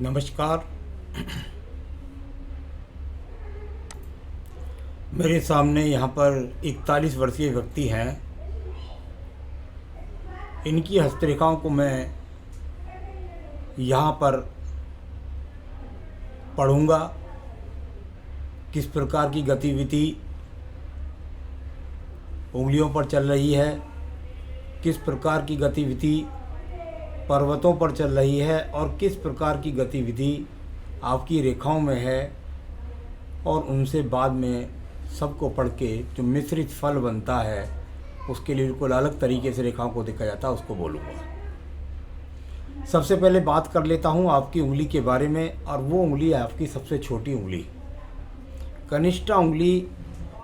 नमस्कार। मेरे सामने यहाँ पर 41 वर्षीय व्यक्ति हैं। इनकी हस्तरेखाओं को मैं यहाँ पर पढ़ूँगा। किस प्रकार की गतिविधि उंगलियों पर चल रही है, किस प्रकार की गतिविधि पर्वतों पर चल रही है और किस प्रकार की गतिविधि आपकी रेखाओं में है, और उनसे बाद में सबको पढ़ के जो मिश्रित फल बनता है उसके लिए बिल्कुल अलग तरीके से रेखाओं को देखा जाता है, उसको बोलूँगा। सबसे पहले बात कर लेता हूँ आपकी उंगली के बारे में, और वो उंगली है आपकी सबसे छोटी उंगली, कनिष्ठा उंगली।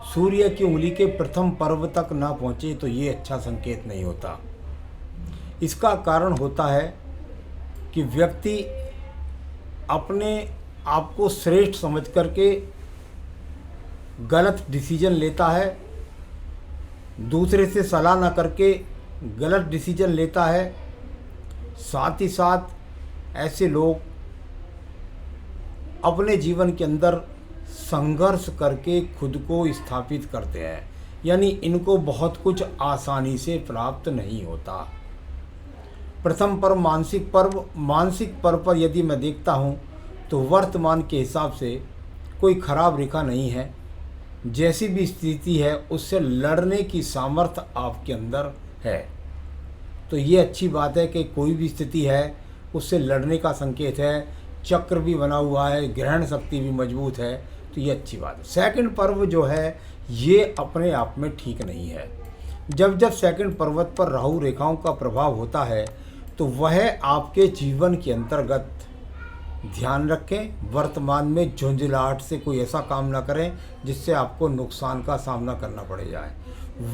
सूर्य की उंगली के प्रथम पर्व तक ना पहुँचे तो ये अच्छा संकेत नहीं होता। इसका कारण होता है कि व्यक्ति अपने आप को श्रेष्ठ समझ करके गलत डिसीजन लेता है, दूसरे से सलाह ना करके गलत डिसीजन लेता है। साथ ही साथ ऐसे लोग अपने जीवन के अंदर संघर्ष करके खुद को स्थापित करते हैं, यानी इनको बहुत कुछ आसानी से प्राप्त नहीं होता। प्रथम पर्व मानसिक पर्व पर यदि मैं देखता हूँ तो वर्तमान के हिसाब से कोई खराब रेखा नहीं है। जैसी भी स्थिति है उससे लड़ने की सामर्थ्य आपके अंदर है, तो ये अच्छी बात है कि कोई भी स्थिति है उससे लड़ने का संकेत है। चक्र भी बना हुआ है, ग्रहण शक्ति भी मजबूत है, तो ये अच्छी बात है। सेकंड पर्व जो है ये अपने आप में ठीक नहीं है। जब जब सेकंड पर्वत पर राहु रेखाओं का प्रभाव होता है तो वह आपके जीवन के अंतर्गत, ध्यान रखें, वर्तमान में झुंझलाहट से कोई ऐसा काम ना करें जिससे आपको नुकसान का सामना करना पड़ जाए।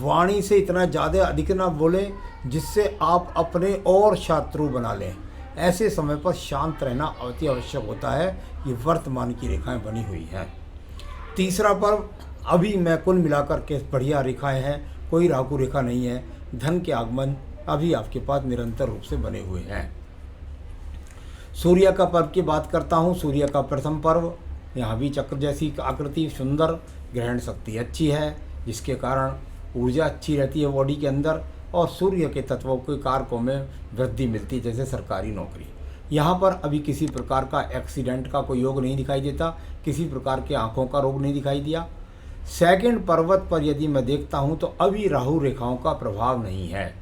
वाणी से इतना ज़्यादा अधिक ना बोलें जिससे आप अपने और शत्रु बना लें। ऐसे समय पर शांत रहना अति आवश्यक होता है। ये वर्तमान की रेखाएं बनी हुई हैं। तीसरा पर्व, अभी मैं कुल मिलाकर के बढ़िया रेखाएं हैं, कोई राहु रेखा नहीं है। धन के आगमन अभी आपके पास निरंतर रूप से बने हुए हैं। सूर्य का पर्व की बात करता हूँ। सूर्य का प्रथम पर्व, यहाँ भी चक्र जैसी आकृति, सुंदर, ग्रहण शक्ति अच्छी है, जिसके कारण ऊर्जा अच्छी रहती है बॉडी के अंदर, और सूर्य के तत्वों के कारकों में वृद्धि मिलती है, जैसे सरकारी नौकरी। यहाँ पर अभी किसी प्रकार का एक्सीडेंट का कोई योग नहीं दिखाई देता, किसी प्रकार के आँखों का रोग नहीं दिखाई दिया। सेकंड पर्वत पर यदि मैं देखता हूँ तो अभी राहु रेखाओं का प्रभाव नहीं है।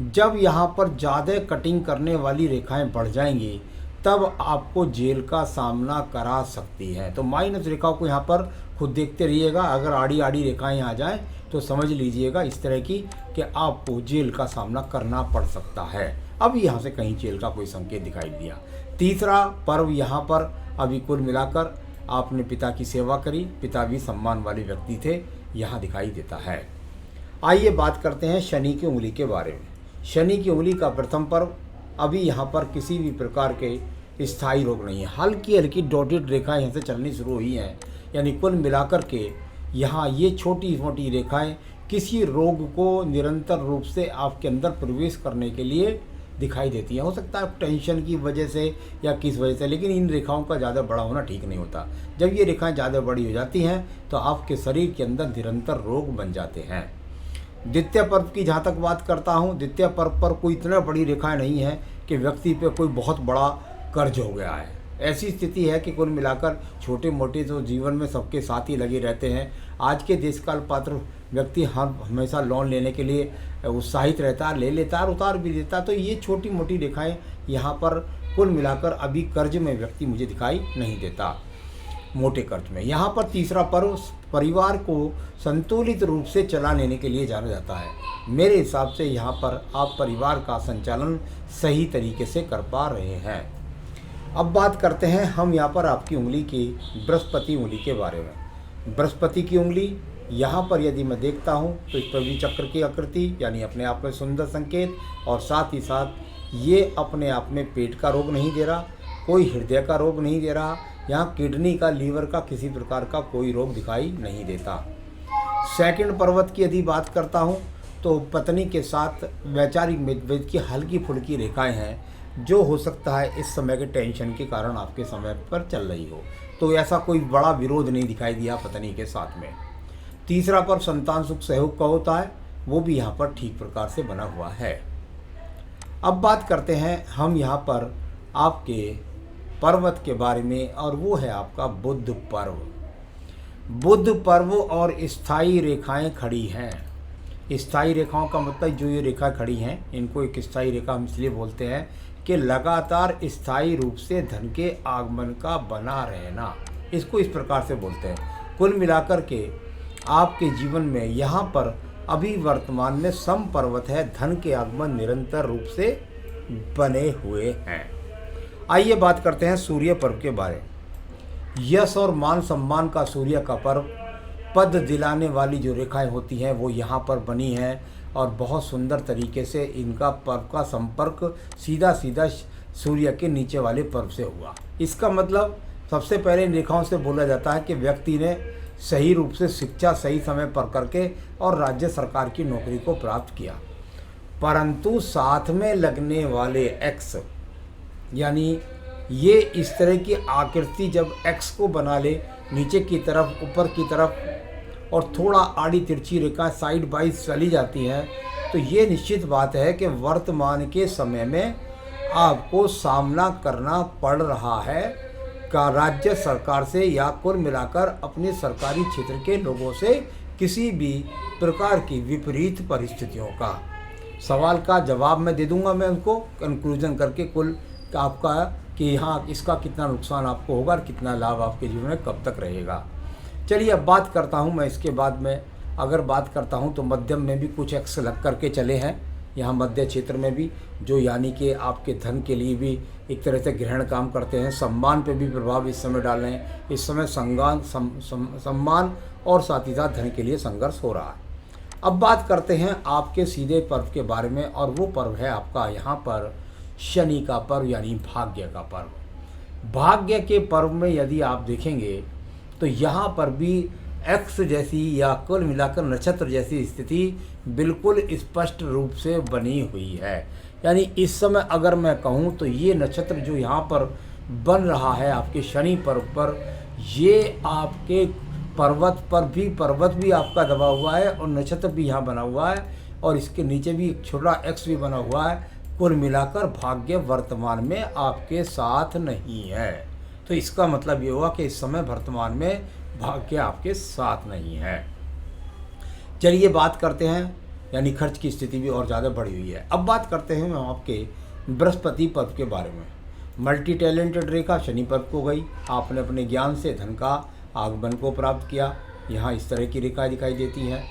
जब यहाँ पर ज़्यादा कटिंग करने वाली रेखाएं बढ़ जाएंगी तब आपको जेल का सामना करा सकती हैं। तो माइनस रेखाओं को यहाँ पर खुद देखते रहिएगा। अगर आड़ी आड़ी रेखाएं आ जाएं तो समझ लीजिएगा इस तरह की कि आपको जेल का सामना करना पड़ सकता है। अभी यहाँ से कहीं जेल का कोई संकेत दिखाई दिया। तीसरा पर्व, यहाँ पर अभी कुल मिलाकर आपने पिता की सेवा करी, पिता भी सम्मान वाले व्यक्ति थे, यहाँ दिखाई देता है। आइए बात करते हैं शनि की उंगली के बारे में। शनि की उंगली का प्रथम पर्व, अभी यहाँ पर किसी भी प्रकार के स्थायी रोग नहीं है। हल्की हल्की डॉटेड रेखाएं यहाँ से चलनी शुरू हुई हैं, यानी कुल मिलाकर के यहाँ ये छोटी मोटी रेखाएं किसी रोग को निरंतर रूप से आपके अंदर प्रवेश करने के लिए दिखाई देती हैं। हो सकता है टेंशन की वजह से या किस वजह से, लेकिन इन रेखाओं का ज़्यादा बड़ा होना ठीक नहीं होता। जब ये रेखाएँ ज़्यादा बड़ी हो जाती हैं तो आपके शरीर के अंदर निरंतर रोग बन जाते हैं। द्वितीय पर्व की जहाँ तक बात करता हूँ, द्वितीय पर्व पर कोई इतना बड़ी रेखाएं नहीं है कि व्यक्ति पे कोई बहुत बड़ा कर्ज हो गया है। ऐसी स्थिति है कि कुल मिलाकर छोटे मोटे तो जीवन में सबके साथ ही लगे रहते हैं। आज के देशकाल पात्र व्यक्ति हमेशा लोन लेने के लिए उत्साहित रहता है, ले लेता है और उतार भी देता है। तो ये छोटी मोटी रेखाएं यहाँ पर कुल मिलाकर अभी कर्ज में व्यक्ति मुझे दिखाई नहीं देता, मोटे कर्ज में। यहाँ पर तीसरा पर्व परिवार को संतुलित रूप से चला लेने के लिए जाना जाता है। मेरे हिसाब से यहाँ पर आप परिवार का संचालन सही तरीके से कर पा रहे हैं। अब बात करते हैं हम यहाँ पर आपकी उंगली की बृहस्पति उंगली के बारे में। बृहस्पति की उंगली यहाँ पर यदि मैं देखता हूँ तो इस पर भी चक्र की आकृति, यानी अपने आप में सुंदर संकेत, और साथ ही साथ ये अपने आप में पेट का रोग नहीं दे रहा, कोई हृदय का रोग नहीं दे रहा, यहाँ किडनी का, लीवर का किसी प्रकार का कोई रोग दिखाई नहीं देता। सेकंड पर्वत की यदि बात करता हूँ तो पत्नी के साथ वैचारिक मतभेद की हल्की फुल्की रेखाएं हैं। जो हो सकता है इस समय के टेंशन के कारण आपके समय पर चल रही हो। तो ऐसा कोई बड़ा विरोध नहीं दिखाई दिया पत्नी के साथ में। तीसरा पर्व संतान सुख सहयोग का होता है, वो भी यहाँ पर ठीक प्रकार से बना हुआ है। अब बात करते हैं हम यहाँ पर आपके पर्वत के बारे में, और वो है आपका बुध पर्व। बुध पर्व और स्थायी रेखाएं खड़ी हैं। स्थायी रेखाओं का मतलब जो ये रेखा खड़ी हैं इनको एक स्थायी रेखा हम इसलिए बोलते हैं कि लगातार स्थायी रूप से धन के आगमन का बना रहना, इसको इस प्रकार से बोलते हैं। कुल मिलाकर के आपके जीवन में यहाँ पर अभी वर्तमान में सम पर्वत है, धन के आगमन निरंतर रूप से बने हुए हैं। आइए बात करते हैं सूर्य पर्व के बारे में। यश और मान सम्मान का सूर्य का पर्व, पद दिलाने वाली जो रेखाएं होती हैं वो यहाँ पर बनी हैं, और बहुत सुंदर तरीके से इनका पर्व का संपर्क सीधा सीधा सूर्य के नीचे वाले पर्व से हुआ। इसका मतलब सबसे पहले इन रेखाओं से बोला जाता है कि व्यक्ति ने सही रूप से शिक्षा सही समय पर करके और राज्य सरकार की नौकरी को प्राप्त किया। परंतु साथ में लगने वाले एक्स, यानी ये इस तरह की आकृति जब एक्स को बना ले, नीचे की तरफ ऊपर की तरफ और थोड़ा आड़ी तिरछी रेखा साइड बाई चली जाती हैं, तो ये निश्चित बात है कि वर्तमान के समय में आपको सामना करना पड़ रहा है का राज्य सरकार से या कुल मिलाकर अपने सरकारी क्षेत्र के लोगों से किसी भी प्रकार की विपरीत परिस्थितियों का। सवाल का जवाब मैं दे दूंगा, मैं उनको कंक्लूजन करके कुल आपका कि हाँ इसका कितना नुकसान आपको होगा और कितना लाभ आपके जीवन में कब तक रहेगा। चलिए अब बात करता हूँ मैं इसके बाद में, अगर बात करता हूँ तो मध्यम में भी कुछ एक्स लग करके चले हैं यहाँ मध्य क्षेत्र में भी, जो यानी कि आपके धन के लिए भी एक तरह से ग्रहण काम करते हैं। सम्मान पे भी प्रभाव इस समय डाल रहे हैं। इस समय सम्मान और साथ ही साथ धन के लिए संघर्ष हो रहा है। अब बात करते हैं आपके सीधे पर्व के बारे में, और वो पर्व है आपका यहाँ पर शनि का पर्व, यानी भाग्य का पर्व। भाग्य के पर्व में यदि आप देखेंगे तो यहाँ पर भी एक्स जैसी या कुल मिलाकर नक्षत्र जैसी स्थिति बिल्कुल स्पष्ट रूप से बनी हुई है। यानी इस समय अगर मैं कहूँ तो ये नक्षत्र जो यहाँ पर बन रहा है आपके शनि पर्व पर, ये आपके पर्वत भी आपका दबा हुआ है और नक्षत्र भी यहाँ बना हुआ है, और इसके नीचे भी एक छोटा एक्स भी बना हुआ है। कुल मिलाकर भाग्य वर्तमान में आपके साथ नहीं है। तो इसका मतलब ये हुआ कि इस समय वर्तमान में भाग्य आपके साथ नहीं है। चलिए बात करते हैं, यानी खर्च की स्थिति भी और ज़्यादा बढ़ी हुई है। अब बात करते हैं हम आपके बृहस्पति पर्व के बारे में। मल्टी टैलेंटेड रेखा शनि पर्व को गई, आपने अपने ज्ञान से धन का आगमन को प्राप्त किया। यहाँ इस तरह की रेखाएं दिखाई देती हैं।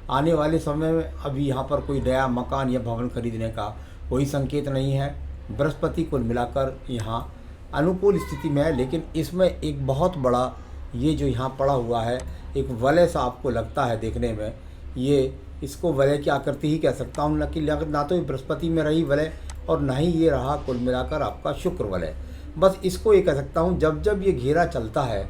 आने वाले समय में अभी यहाँ पर कोई नया मकान या भवन खरीदने का कोई संकेत नहीं है। बृहस्पति कुल मिलाकर यहाँ अनुकूल स्थिति में है, लेकिन इसमें एक बहुत बड़ा ये जो यहाँ पड़ा हुआ है एक वलय सा आपको लगता है देखने में। ये इसको वलय की आकृति ही कह सकता हूँ, ना तो ये बृहस्पति में रही वलय और ना ही ये रहा कुल मिलाकर आपका शुक्र वलय। बस इसको ये कह सकता हूँ जब जब ये घेरा चलता है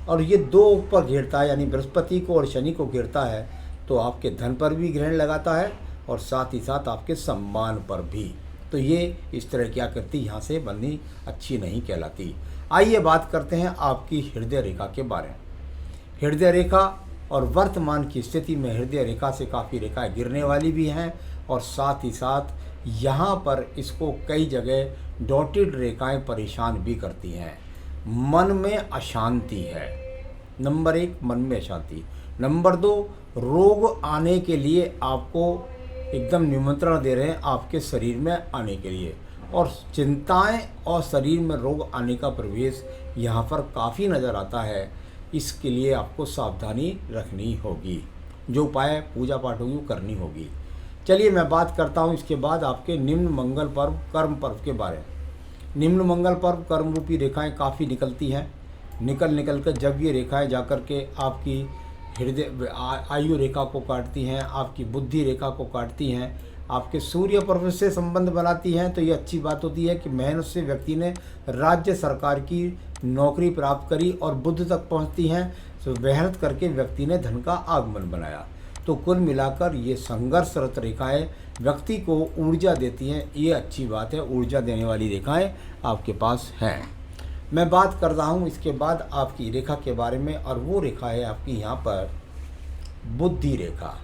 और ये दो ऊपर घेरता है, यानी बृहस्पति को और शनि को घेरता है, तो आपके धन पर भी ग्रहण लगाता है और साथ ही साथ आपके सम्मान पर भी। तो ये इस तरह की आकृति यहाँ से बननी अच्छी नहीं कहलाती। आइए बात करते हैं आपकी हृदय रेखा के बारे में। हृदय रेखा और वर्तमान की स्थिति में हृदय रेखा से काफ़ी रेखाएं गिरने वाली भी हैं, और साथ ही साथ यहाँ पर इसको कई जगह डॉटेड रेखाएं परेशान भी करती हैं। मन में अशांति है, नंबर 1 मन में अशांति। नंबर 2 रोग आने के लिए आपको एकदम निमंत्रण दे रहे हैं आपके शरीर में आने के लिए, और चिंताएं और शरीर में रोग आने का प्रवेश यहाँ पर काफ़ी नज़र आता है। इसके लिए आपको सावधानी रखनी होगी, जो उपाय पूजा पाठ होगी वो करनी होगी। चलिए मैं बात करता हूँ इसके बाद आपके निम्न मंगल पर्व कर्म पर्व के बारे में। निम्न मंगल पर्व कर्म रूपी रेखाएं काफ़ी निकलती हैं। निकल कर जब ये रेखाएं जाकर के आपकी हृदय आयु रेखा को काटती हैं, आपकी बुद्धि रेखा को काटती हैं, आपके सूर्य पर्व से संबंध बनाती हैं, तो ये अच्छी बात होती है कि मेहनत से व्यक्ति ने राज्य सरकार की नौकरी प्राप्त करी और बुद्ध तक पहुंचती हैं, तो मेहनत करके व्यक्ति ने धन का आगमन बनाया। तो कुल मिलाकर ये संघर्षरत रेखाएं व्यक्ति को ऊर्जा देती हैं। ये अच्छी बात है, ऊर्जा देने वाली रेखाएं आपके पास हैं। मैं बात कर रहा हूँ इसके बाद आपकी रेखा के बारे में, और वो रेखा है आपकी यहाँ पर बुद्धि रेखा।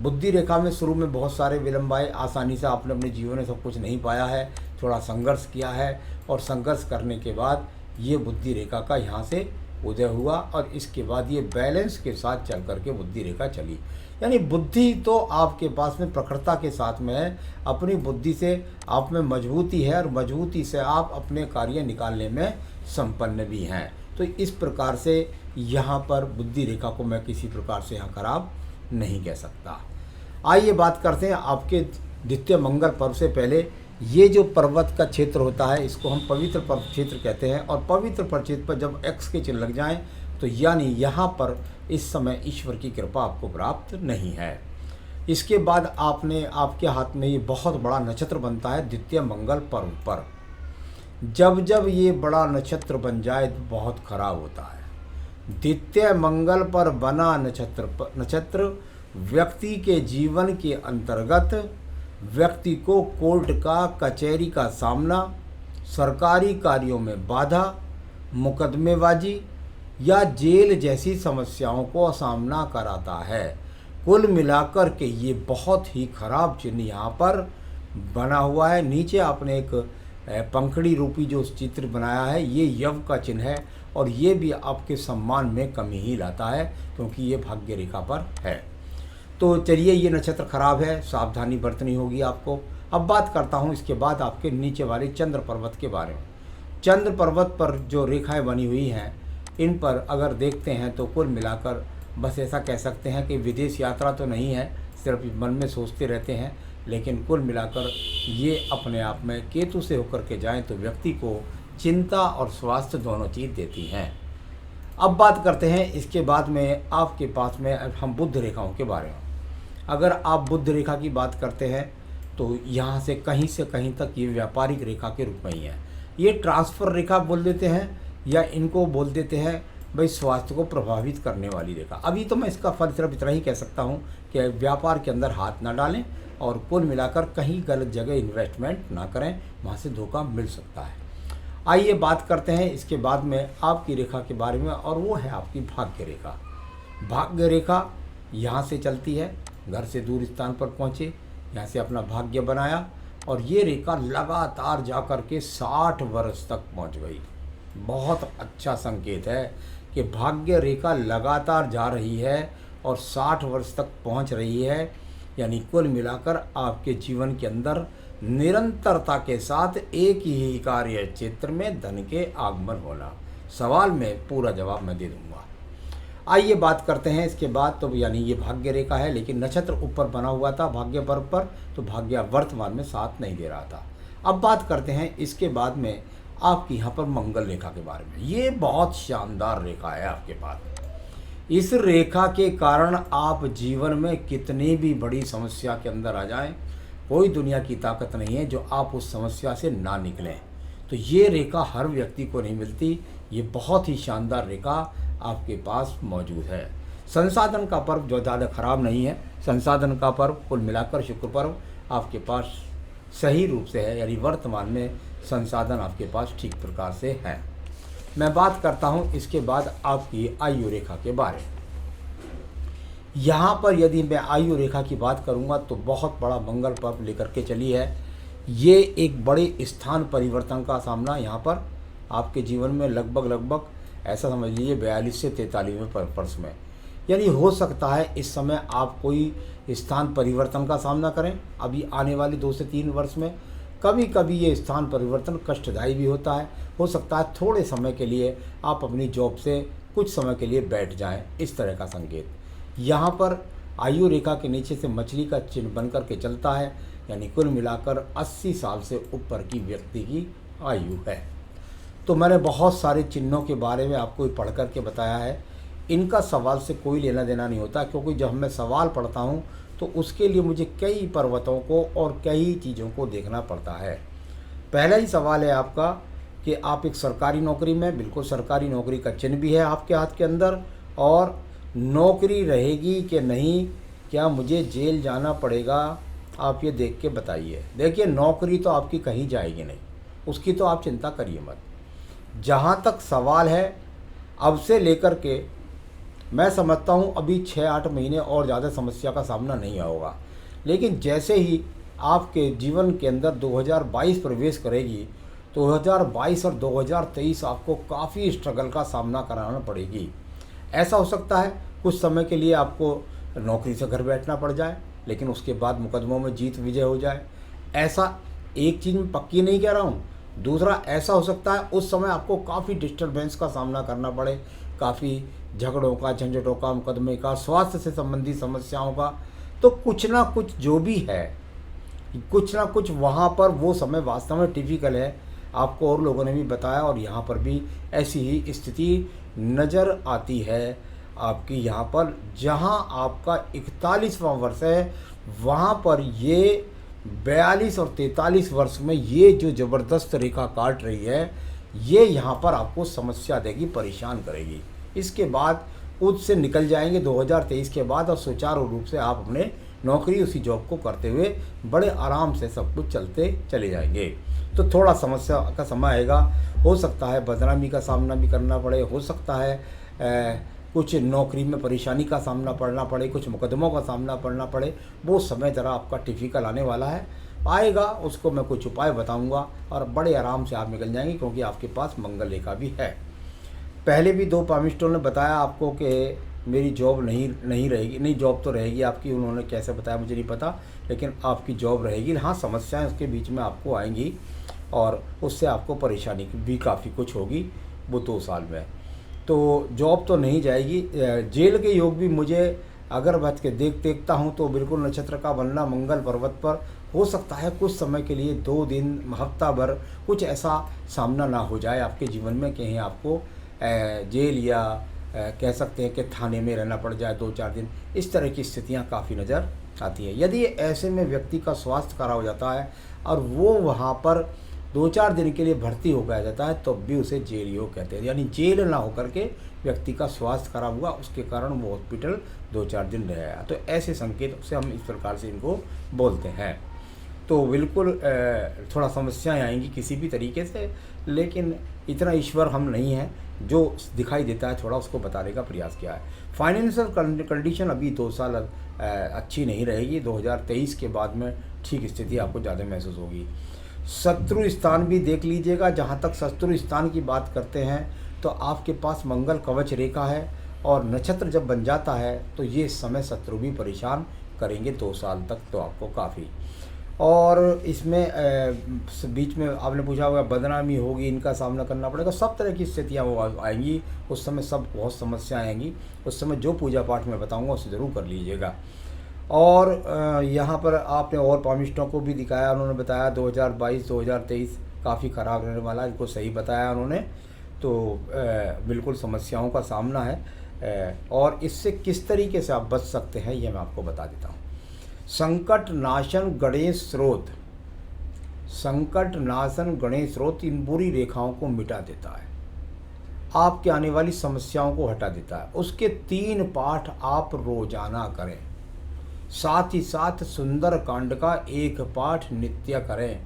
बुद्धि रेखा में शुरू में बहुत सारे विलंब आए, आसानी से आपने अपने जीवन में सब कुछ नहीं पाया है, थोड़ा संघर्ष किया है, और संघर्ष करने के बाद ये बुद्धि रेखा का यहाँ से उदय हुआ, और इसके बाद ये बैलेंस के साथ चल करके बुद्धि रेखा चली। यानी बुद्धि तो आपके पास में प्रखरता के साथ में है, अपनी बुद्धि से आप में मजबूती है, और मजबूती से आप अपने कार्य निकालने में संपन्न भी हैं। तो इस प्रकार से यहाँ पर बुद्धि रेखा को मैं किसी प्रकार से यहाँ खराब नहीं कह सकता। आइए बात करते हैं आपके द्वितीय मंगल पर्व से पहले। ये जो पर्वत का क्षेत्र होता है इसको हम पवित्र पर्व क्षेत्र कहते हैं, और पवित्र पर्व क्षेत्र पर जब एक्स के चिन्ह लग जाएं तो यानी यहाँ पर इस समय ईश्वर की कृपा आपको प्राप्त नहीं है। इसके बाद आपके हाथ में ये बहुत बड़ा नक्षत्र बनता है द्वितीय मंगल पर्व पर। जब जब ये बड़ा नक्षत्र बन जाए तो बहुत खराब होता है। द्वितीय मंगल पर बना नक्षत्र व्यक्ति के जीवन के अंतर्गत व्यक्ति को कोर्ट का, कचहरी का सामना, सरकारी कार्यों में बाधा, मुकदमेबाजी या जेल जैसी समस्याओं को सामना कराता है। कुल मिलाकर के ये बहुत ही खराब चिन्ह यहाँ पर बना हुआ है। नीचे आपने एक पंखड़ी रूपी जो चित्र बनाया है, ये यव का चिन्ह है, और ये भी आपके सम्मान में कमी ही लाता है क्योंकि ये भाग्य रेखा पर है। तो चलिए, ये नक्षत्र खराब है, सावधानी बरतनी होगी आपको। अब बात करता हूँ इसके बाद आपके नीचे वाले चंद्र पर्वत के बारे में। चंद्र पर्वत पर जो रेखाएं बनी हुई हैं, इन पर अगर देखते हैं तो कुल मिलाकर बस ऐसा कह सकते हैं कि विदेश यात्रा तो नहीं है, सिर्फ मन में सोचते रहते हैं, लेकिन कुल मिलाकर ये अपने आप में केतु से होकर के जाएं तो व्यक्ति को चिंता और स्वास्थ्य दोनों चीज़ देती हैं। अब बात करते हैं इसके बाद में आपके पास में हम बुध रेखाओं के बारे में। अगर आप बुध रेखा की बात करते हैं तो यहाँ से कहीं तक ये व्यापारिक रेखा के रूप में ही है। ये ट्रांसफ़र रेखा बोल देते हैं, या इनको बोल देते हैं भाई स्वास्थ्य को प्रभावित करने वाली रेखा। अभी तो मैं इसका फल सिर्फ इतना ही कह सकता हूँ कि व्यापार के अंदर हाथ ना डालें, और कुल मिलाकर कहीं गलत जगह इन्वेस्टमेंट ना करें, वहाँ से धोखा मिल सकता है। आइए बात करते हैं इसके बाद में आपकी रेखा के बारे में, और वो है आपकी भाग्य रेखा। भाग्य रेखा यहाँ से चलती है, घर से दूर स्थान पर पहुँचे, यहाँ से अपना भाग्य बनाया, और ये रेखा लगातार जा कर के 60 वर्ष तक पहुँच गई। बहुत अच्छा संकेत है कि भाग्य रेखा लगातार जा रही है और 60 वर्ष तक पहुँच रही है। यानी कुल मिलाकर आपके जीवन के अंदर निरंतरता के साथ एक ही कार्य क्षेत्र में धन के आगमन होना। सवाल में पूरा जवाब मैं दे दूंगा। आइए बात करते हैं इसके बाद। तो यानी ये भाग्य रेखा है, लेकिन नक्षत्र ऊपर बना हुआ था भाग्य पर्व पर, तो भाग्य वर्तमान में साथ नहीं दे रहा था। अब बात करते हैं इसके बाद में आपकी यहाँ पर मंगल रेखा के बारे में। ये बहुत शानदार रेखा है आपके पास। इस रेखा के कारण आप जीवन में कितनी भी बड़ी समस्या के अंदर आ जाएं, कोई दुनिया की ताकत नहीं है जो आप उस समस्या से ना निकलें। तो ये रेखा हर व्यक्ति को नहीं मिलती। ये बहुत ही शानदार रेखा आपके पास मौजूद है। संसाधन का पर्व जो ज़्यादा खराब नहीं है, संसाधन का पर्व कुल मिलाकर शुक्र पर्व आपके पास सही रूप से है, यानी वर्तमान में संसाधन आपके पास ठीक प्रकार से है। मैं बात करता हूं इसके बाद आपकी आयु रेखा के बारे में। यहाँ पर यदि मैं आयु रेखा की बात करूँगा तो बहुत बड़ा मंगल पर्व लेकर के चली है। ये एक बड़े स्थान परिवर्तन का सामना यहाँ पर आपके जीवन में लगभग ऐसा समझ लीजिए 42 से 43वें वर्ष में, यानी हो सकता है इस समय आप कोई स्थान परिवर्तन का सामना करें। अभी आने वाले 2 से 3 वर्ष में कभी कभी ये स्थान परिवर्तन कष्टदायी भी होता है। हो सकता है थोड़े समय के लिए आप अपनी जॉब से कुछ समय के लिए बैठ जाएं, इस तरह का संकेत। यहाँ पर आयु रेखा के नीचे से मछली का चिन्ह बन कर के चलता है, यानी कुल मिलाकर 80 साल से ऊपर की व्यक्ति की आयु है। तो मैंने बहुत सारे चिन्हों के बारे में आपको पढ़ कर के बताया है। इनका सवाल से कोई लेना देना नहीं होता, क्योंकि जब मैं सवाल पढ़ता हूँ तो उसके लिए मुझे कई पर्वतों को और कई चीज़ों को देखना पड़ता है। पहला ही सवाल है आपका कि आप एक सरकारी नौकरी में, बिल्कुल सरकारी नौकरी का चिन्ह भी है आपके हाथ के अंदर, और नौकरी रहेगी कि नहीं, क्या मुझे जेल जाना पड़ेगा? आप ये देख के बताइए। देखिए, नौकरी तो आपकी कहीं जाएगी नहीं, उसकी तो आप चिंता करिए मत। जहाँ तक सवाल है, अब से लेकर के मैं समझता हूँ अभी 6-8 महीने और ज़्यादा समस्या का सामना नहीं होगा। लेकिन जैसे ही आपके जीवन के अंदर 2022 प्रवेश करेगी, 2022 और 2023 आपको काफ़ी स्ट्रगल का सामना कराना पड़ेगी। ऐसा हो सकता है कुछ समय के लिए आपको नौकरी से घर बैठना पड़ जाए, लेकिन उसके बाद मुकदमों में जीत विजय हो जाए। ऐसा एक चीज़ में पक्की नहीं कह रहा हूँ। दूसरा, ऐसा हो सकता है उस समय आपको काफ़ी डिस्टर्बेंस का सामना करना पड़े, काफ़ी झगड़ों का, झंझटों का, मुकदमे का, स्वास्थ्य से संबंधित समस्याओं का। तो कुछ ना कुछ जो भी है, कुछ ना कुछ वहाँ पर वो समय वास्तव में टिपिकल है। आपको और लोगों ने भी बताया और यहाँ पर भी ऐसी ही स्थिति नज़र आती है आपकी यहाँ पर। जहाँ आपका 41वां वर्ष है, वहाँ पर ये 42 और 43 वर्ष में ये जो ज़बरदस्त रेखा काट रही है, ये यहाँ पर आपको समस्या देगी, परेशान करेगी। इसके बाद उससे निकल जाएंगे 2023 के बाद, और सुचारू रूप से आप अपने नौकरी उसी जॉब को करते हुए बड़े आराम से सब कुछ चलते चले जाएंगे। तो थोड़ा समस्या का समय आएगा। हो सकता है बदनामी का सामना भी करना पड़े, हो सकता है कुछ नौकरी में परेशानी का सामना पड़ना पड़े, कुछ मुकदमों का सामना पड़ना पड़े। वो समय ज़रा आपका टिपिकल आने वाला है, आएगा, उसको मैं कुछ उपाय बताऊंगा और बड़े आराम से आप निकल जाएंगे, क्योंकि आपके पास मंगल रेखा भी है। पहले भी 2 पामिस्टरों ने बताया आपको कि मेरी जॉब नहीं रहेगी। नहीं, जॉब तो रहेगी आपकी। उन्होंने कैसे बताया मुझे नहीं पता, लेकिन आपकी जॉब रहेगी। हाँ, समस्याएं उसके बीच में आपको आएंगी और उससे आपको परेशानी भी काफ़ी कुछ होगी वो 2 साल में। तो जॉब तो नहीं जाएगी। जेल के योग भी मुझे अगर बच के देखता हूँ तो बिल्कुल नक्षत्र का बनना मंगल पर्वत पर हो सकता है कुछ समय के लिए, 2 दिन, हफ्ता भर कुछ ऐसा सामना ना हो जाए आपके जीवन में, कहीं आपको जेल या कह सकते हैं कि थाने में रहना पड़ जाए 2-4 दिन। इस तरह की स्थितियाँ काफ़ी नज़र आती है। यदि ऐसे में व्यक्ति का स्वास्थ्य खराब हो जाता है और वो वहाँ पर 2-4 दिन के लिए भर्ती हो गया जाता है, तो भी उसे जेल योग कहते हैं। यानी जेल ना होकर के व्यक्ति का स्वास्थ्य खराब हुआ, उसके कारण वो हॉस्पिटल 2-4 दिन रह आया। तो ऐसे संकेत से हम इस प्रकार से इनको बोलते हैं। तो बिल्कुल थोड़ा समस्याएं आएंगी किसी भी तरीके से, लेकिन इतना ईश्वर हम नहीं हैं। जो दिखाई देता है थोड़ा उसको बताने का प्रयास किया है। फाइनेंशियल कंडीशन अभी 2 साल अच्छी नहीं रहेगी। 2023 के बाद में ठीक स्थिति आपको ज़्यादा महसूस होगी। शत्रु स्थान भी देख लीजिएगा। जहाँ तक शत्रु स्थान की बात करते हैं तो आपके पास मंगल कवच रेखा है, और नक्षत्र जब बन जाता है तो ये समय शत्रु भी परेशान करेंगे 2 साल तक, तो आपको काफ़ी। और इसमें बीच में आपने पूछा होगा बदनामी होगी, इनका सामना करना पड़ेगा, सब तरह की स्थितियाँ वो आएंगी। उस समय सब बहुत समस्याएं आएंगी। उस समय जो पूजा पाठ मैं बताऊंगा उसे ज़रूर कर लीजिएगा। और यहाँ पर आपने और पामिस्टों को भी दिखाया, उन्होंने बताया 2022-2023 काफ़ी ख़राब रहने वाला, इनको सही बताया उन्होंने। तो बिल्कुल समस्याओं का सामना है, और इससे किस तरीके से आप बच सकते हैं ये मैं आपको बता देता हूँ। संकट नाशन गणेश स्रोत, संकट नाशन गणेश स्रोत इन बुरी रेखाओं को मिटा देता है, आपके आने वाली समस्याओं को हटा देता है। उसके 3 पाठ आप रोजाना करें, साथ ही साथ सुंदर कांड का 1 पाठ नित्य करें।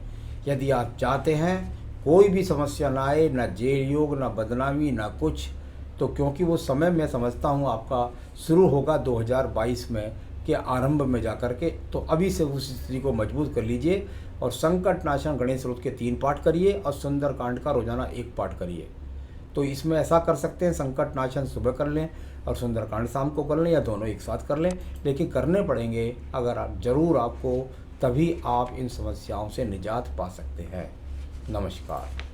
यदि आप चाहते हैं कोई भी समस्या ना आए, ना जेल योग, ना बदनामी, ना कुछ, तो क्योंकि वो समय मैं समझता हूँ आपका शुरू होगा 2022 में के आरंभ में जाकर के, तो अभी से उस स्थिति को मजबूत कर लीजिए। और संकट नाशन गणेश स्रोत के 3 पाठ करिए और सुंदर कांड का रोजाना 1 पाठ करिए। तो इसमें ऐसा कर सकते हैं, संकट नाशन सुबह कर लें और सुंदर कांड शाम को कर लें, या दोनों एक साथ कर लें, लेकिन करने पड़ेंगे अगर आप ज़रूर आपको, तभी आप इन समस्याओं से निजात पा सकते हैं। नमस्कार।